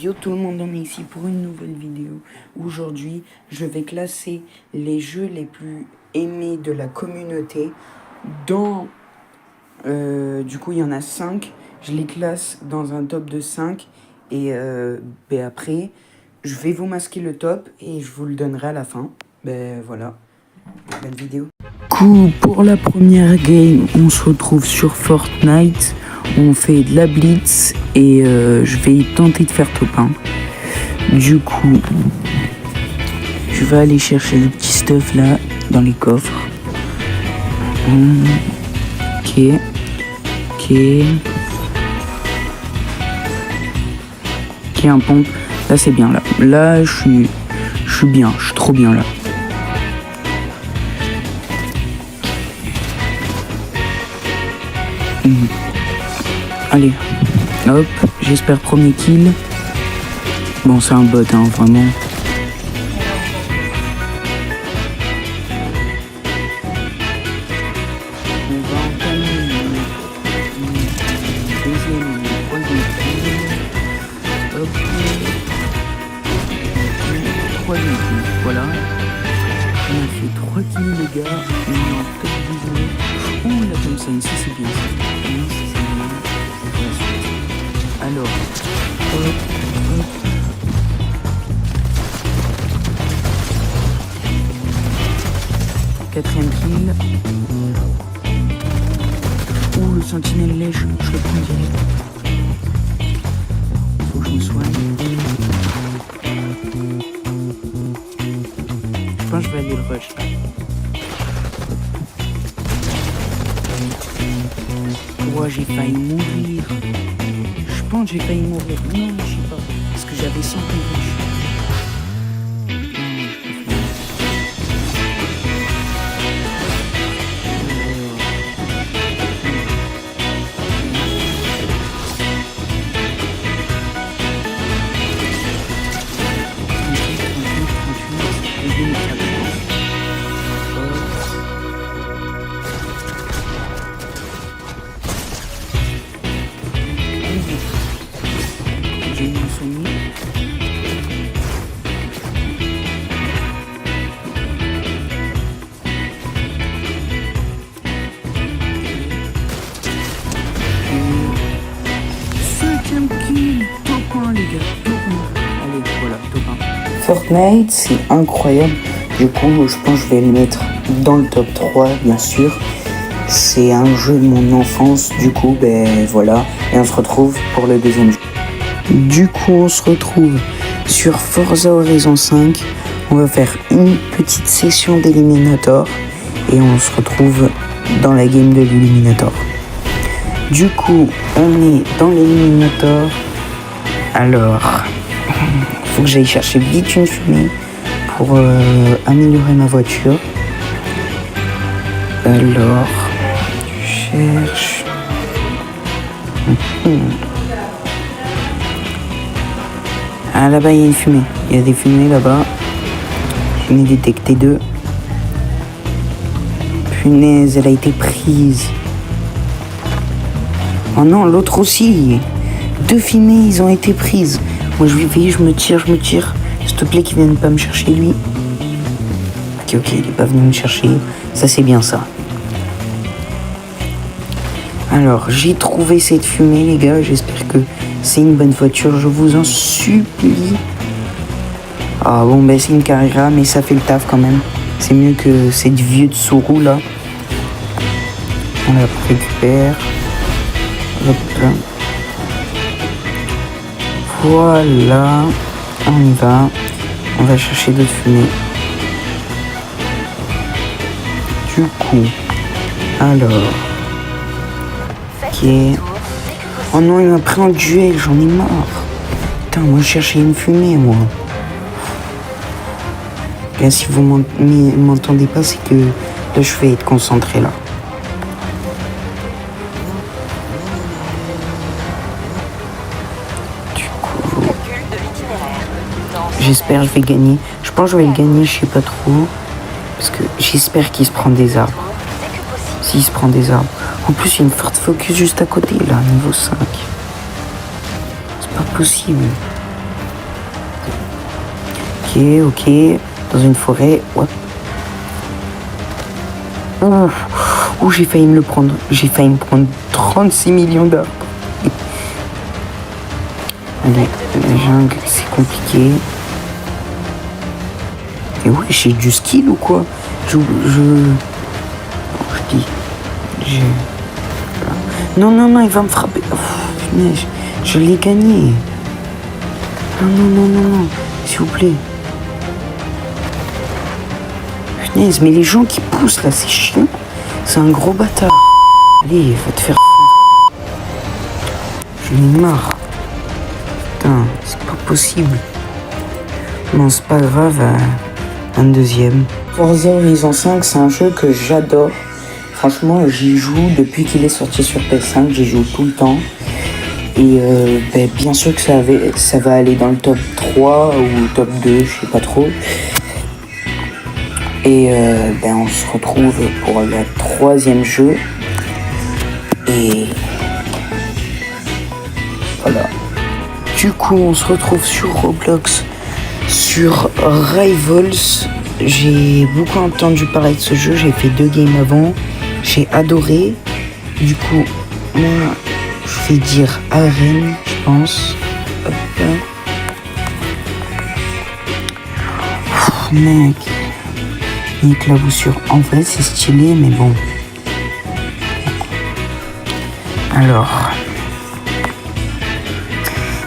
Yo tout le monde, on est ici pour une nouvelle vidéo. Aujourd'hui, je vais classer les jeux les plus aimés de la communauté. Du coup, il y en a 5. Je les classe dans un top de 5. Et après, je vais vous masquer le top et je vous le donnerai à la fin. Voilà, bonne vidéo. Pour la première game, on se retrouve sur Fortnite. On fait de la blitz et je vais tenter de faire top 1. Du coup, je vais aller chercher le petit stuff là dans les coffres. Ok. Un pompe. Là c'est bien là. Là je suis bien. Je suis trop bien là. Allez, hop, j'espère premier kill. Bon, c'est un bot, hein, vraiment. On va entamer une deuxième, une troisième kill. Hop. Troisième kill, voilà. On a fait 3 kills, les gars. On est en top 19. Ouh, la Thompson, ça c'est bien ça. Alors, hop. Quatrième kill. Ouh, le sentinelle lèche, je le prends direct. Faut que je me soigne. Je pense que je vais aller le rush. Ouah, j'ai failli mourir. Je pense que j'ai failli mourir. Non, je sais pas. Parce que j'avais 100 PV. J'ai une insomnie. Cinquième kill, top 1 les gars, top 1. Allez, voilà, top 1. Fortnite, c'est incroyable. Du coup, je pense que je vais le mettre dans le top 3, bien sûr. C'est un jeu de mon enfance, du coup, voilà. Et on se retrouve pour le deuxième jeu. Du coup, on se retrouve sur Forza Horizon 5. On va faire une petite session d'Eliminator. Et on se retrouve dans la game de l'Eliminator. Du coup, on est dans l'Eliminator. Alors, faut que j'aille chercher vite une fumée pour améliorer ma voiture. Alors, je cherche. Ah, là-bas, il y a une fumée. Il y a des fumées là-bas. J'en ai détecté 2. Punaise, elle a été prise. Oh non, l'autre aussi. 2 fumées, ils ont été prises. Moi, je vais, je me tire. S'il te plaît, qu'ils viennent pas me chercher, lui. Ok, il est pas venu me chercher. Ça, c'est bien ça. Alors, j'ai trouvé cette fumée, les gars. J'espère que c'est une bonne voiture. Je vous en supplie. Ah bon, c'est une Carrera, mais ça fait le taf quand même. C'est mieux que cette vieux de Tsuru, là. On la récupère. Hop. Voilà. On y va. On va chercher d'autres fumées. Du coup, alors... Ok. Oh non, il m'a pris en duel, j'en ai marre. Putain, moi je cherchais une fumée, moi. Là, si vous m'entendez pas, c'est que là, je vais être concentré, là. Du coup... J'espère que je vais gagner. Je pense que je vais le gagner, je sais pas trop. Parce que j'espère qu'il se prend des arbres. S'il se prend des arbres. En plus, il y a une Ford Focus juste à côté, là, niveau 5. C'est pas possible. Ok. Dans une forêt. Hop. Ouh, j'ai failli me le prendre. J'ai failli me prendre 36 millions d'arbres. Allez, la jungle, c'est compliqué. Et ouais, j'ai du skill ou quoi? Je dis. Non, il va me frapper. Je l'ai gagné. Non, s'il vous plaît. Punaise, mais les gens qui poussent là, c'est chiant. C'est un gros bâtard. Allez, va te faire. J'en ai marre. Putain, c'est pas possible. Bon, c'est pas grave. Un deuxième. Forza Horizon 5, c'est un jeu que j'adore. Franchement, j'y joue depuis qu'il est sorti sur PS5. J'y joue tout le temps. Et bien sûr que ça va aller dans le top 3 ou top 2, je sais pas trop. Et on se retrouve pour le 3e jeu. Et voilà. Du coup, on se retrouve sur Roblox, sur Rivals. J'ai beaucoup entendu parler de ce jeu. J'ai fait 2 games avant. J'ai adoré. Du coup, moi, je vais dire arène, je pense. Hop. Mec. Une éclaboussure. En vrai, c'est stylé, mais bon. Alors.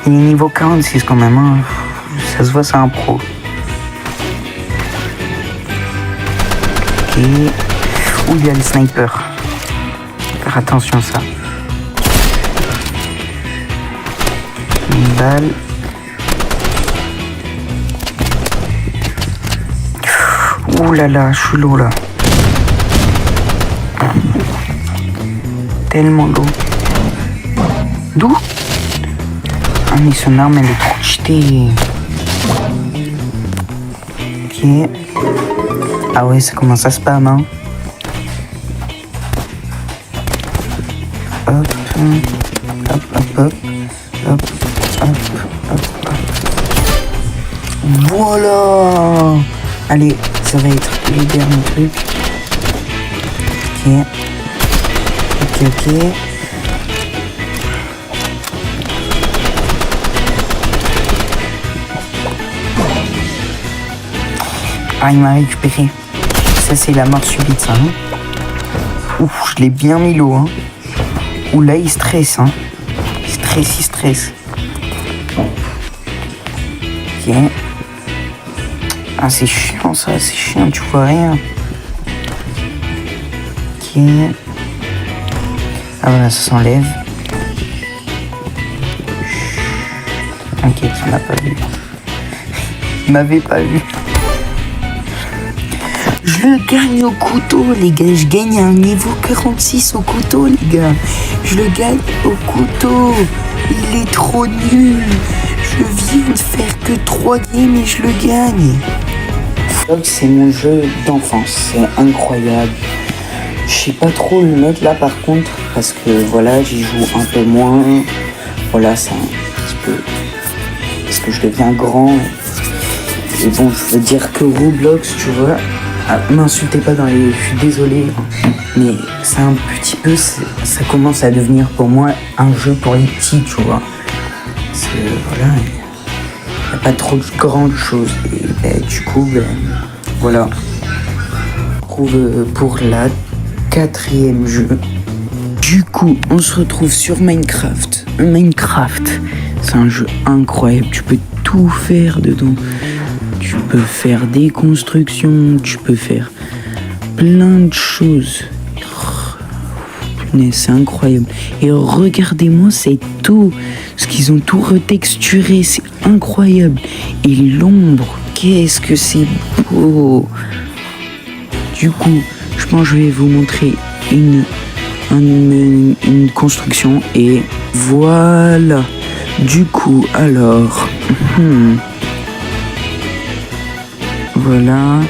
Il est niveau 46 quand même. Hein. Ça se voit, c'est un pro. Ok. Où il y a le sniper. Faire attention à ça. Une balle. Ouh là là, je suis lourd là. Tellement lourd. D'où? Ah mais son arme elle est trop cheatée. Ok. Ah ouais, ça commence à spam hein. Hop. Voilà. Allez, ça va être les derniers trucs. Ok. Ah, il m'a récupéré. Ça, c'est la mort subite, ça. Hein. Ouf, je l'ai bien mis l'eau. Hein. Ouh, là, il stresse. Hein. Il stresse. Ok. Ah, c'est chiant, ça. C'est chiant, tu vois rien. Ok. Ah, voilà, ça s'enlève. T'inquiète, il m'a pas vu. Il m'avait pas vu. Je le gagne au couteau, les gars. Je gagne un niveau 46 au couteau, les gars. Je le gagne au couteau. Il est trop nul. Je viens de faire que 3 games et je le gagne. C'est mon jeu d'enfance. C'est incroyable. Je sais pas trop le mettre là par contre. Parce que voilà, j'y joue un peu moins. Voilà, c'est un petit peu... Parce que je deviens grand. Et bon, je veux dire que Roblox, tu vois... Ah, m'insultez pas dans les... Je suis désolé, mais c'est un petit peu... Ça commence à devenir pour moi un jeu pour les petits, tu vois. Parce que voilà, il n'y a pas trop de grandes choses. Et du coup, voilà. On retrouve pour la 4e jeu. Du coup, on se retrouve sur Minecraft. Minecraft, c'est un jeu incroyable. Tu peux tout faire dedans. Tu peux faire des constructions, tu peux faire plein de choses. Punaise, c'est incroyable. Et regardez-moi cette eau. Parce qu'ils ont tout retexturé, c'est incroyable. Et l'ombre, qu'est-ce que c'est beau. Du coup, je pense que je vais vous montrer une construction. Et voilà. Du coup, alors... Voilà,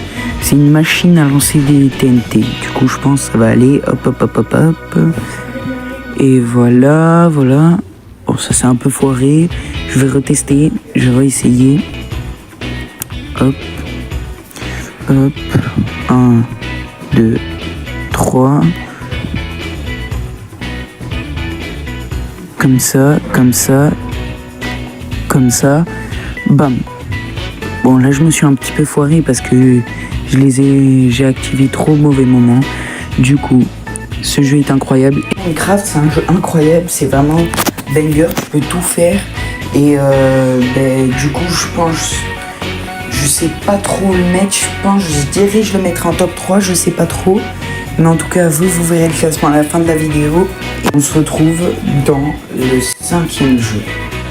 C'est une machine à lancer des TNT. Du coup, je pense que ça va aller. Hop, hop, hop, hop, hop. Et voilà, voilà. Bon, ça c'est un peu foiré. Je vais retester. Je vais essayer. Hop. Hop. 1, 2, 3. Comme ça, comme ça. Comme ça. Bam. Bon, là, je me suis un petit peu foiré parce que j'ai activé trop au mauvais moment. Du coup, ce jeu est incroyable. Minecraft, c'est un jeu incroyable. C'est vraiment banger. Tu peux tout faire. Et du coup, je pense... Je sais pas trop le mettre. Je dirais je le mettrai en top 3. Je sais pas trop. Mais en tout cas, vous verrez le classement à la fin de la vidéo. Et on se retrouve dans le 5e jeu.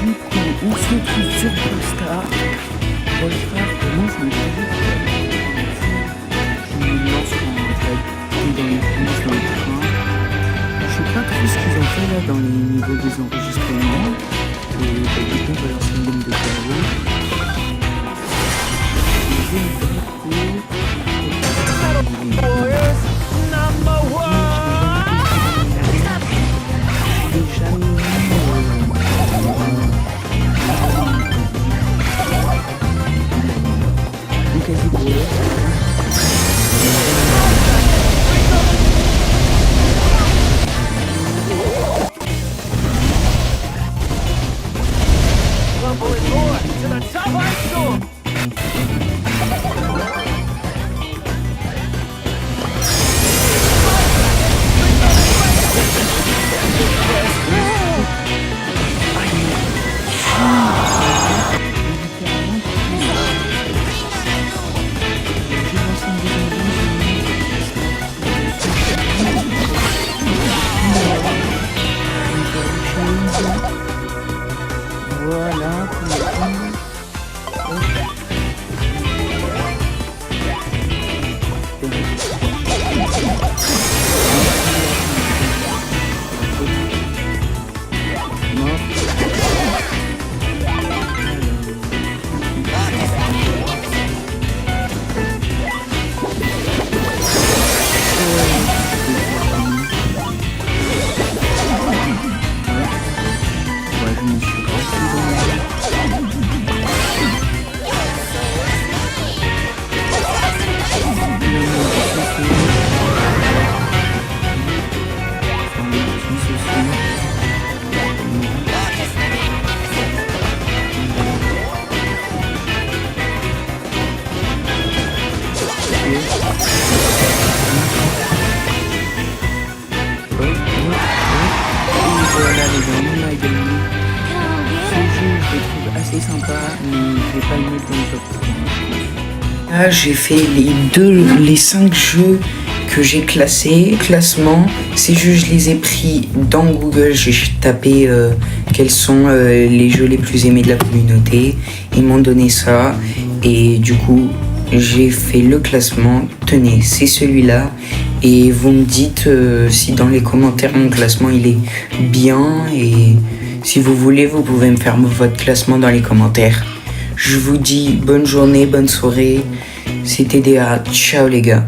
Du coup, on se retrouve sur Polestar. Polestar, comment c'est un jeu qui lance dans les bus, dans le train. Je sais pas trop ce qu'ils ont fait là dans les niveaux des enregistrements. Et du coup, on va lancer une ligne de cerveau. Voilà, assez sympa, mais je vais pas le mettre dans le top 3. Là, j'ai fait les 5 jeux que j'ai classés. Classement, ces jeux, je les ai pris dans Google. J'ai tapé quels sont les jeux les plus aimés de la communauté. Ils m'ont donné ça. Et du coup, j'ai fait le classement. Tenez, c'est celui-là. Et vous me dites si dans les commentaires mon classement il est bien. Et si vous voulez, vous pouvez me faire votre classement dans les commentaires. Je vous dis bonne journée, bonne soirée. C'était DA. Ciao les gars.